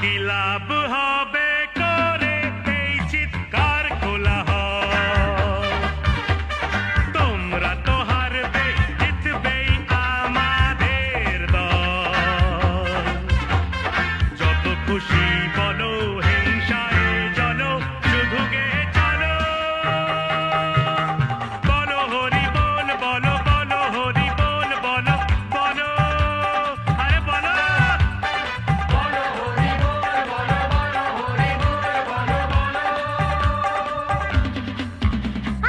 কি লাভ হবে করে এই চিৎকার কোলাহল? তোমরা তো হারবে, জিতবেই আমাদের দল। যত খুশি বলো, হিংসায় চলো, শুধু গে চলো। বলো হরি বল, বলো বলো হরি বল, বলো বলো, আরে বলো।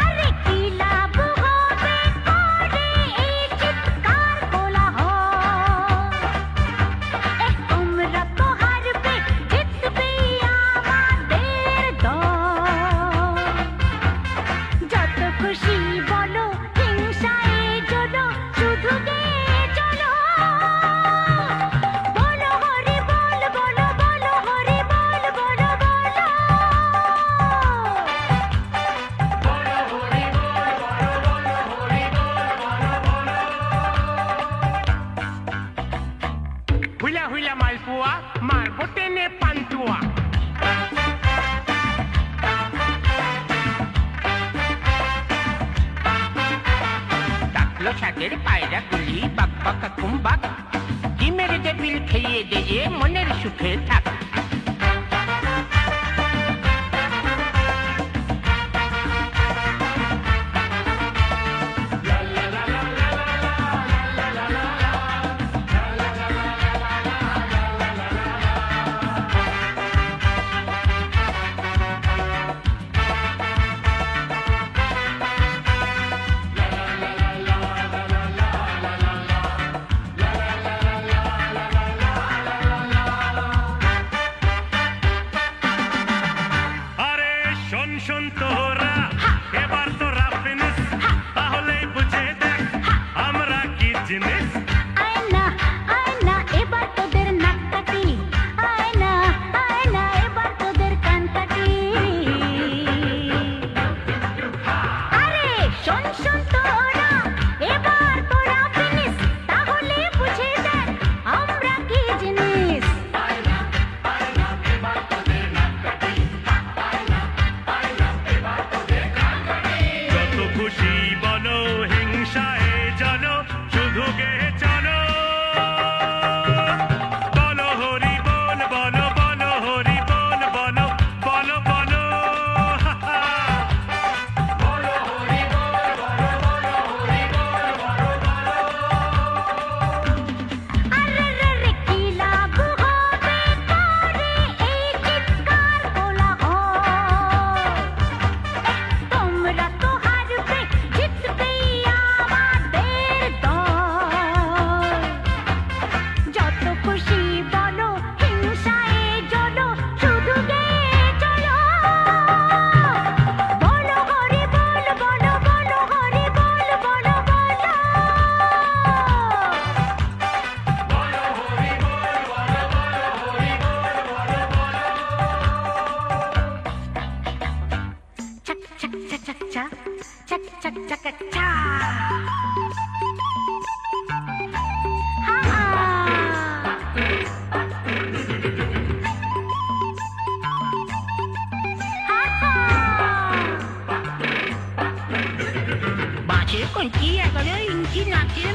আরে কি লাভ হবে করে এই চিৎকার কোলাহল? তোমরা তো হারবে, জিতবেই আমাদের দল। যত খুশি বলো, হিংসায় চলো, শুধু গে চলো। বলো হরি বল, বলো বলো হরি বল, বলো বলো। হুইলা হুইলা মালপুয়া, মারবো টেনে পান্তুয়া। ডাকলো শাকের পায়রা গুলি, বাক বাকা কুম্বাক। ডিমের টেবিল খেয়ে দিয়ে মনের সুখে থাক। আরে শোন শোন তোরা, এবার তোরা ফিনিশ, তাহলেই বুঝে দেখ আমরা কি জিনিস। আয়না আয়না এবার তোদের নাক কাটি, আয়না আয়না এবার তোদের কান কাটি। আরে শোন শোন তোরা, এবার তোরা ফিনিশ, তাহলে বুঝে দেখ আমরা কি জিনিস। যত খুশি বলো, হিংসায় চলো, শুধু গে চলো। বলো হরি বল, বলো বলো হরি বল, বলো বলো বলো। আরে রে রে কি লাভ হবে করে এই চিৎকার কোলাহল? তোমরা তো হারবে, জিতবেই আমাদের দল। যত খুশি বলো, হিংসায় চলো, শুধু গে চলো। বলো হরি বল, বলো বলো হরি বল, বলো বলো। Chak chak chak chak chak chak chak chak chak cha. Ha ha. বাঁশের কঞ্চি 11 ইঞ্চি নাচের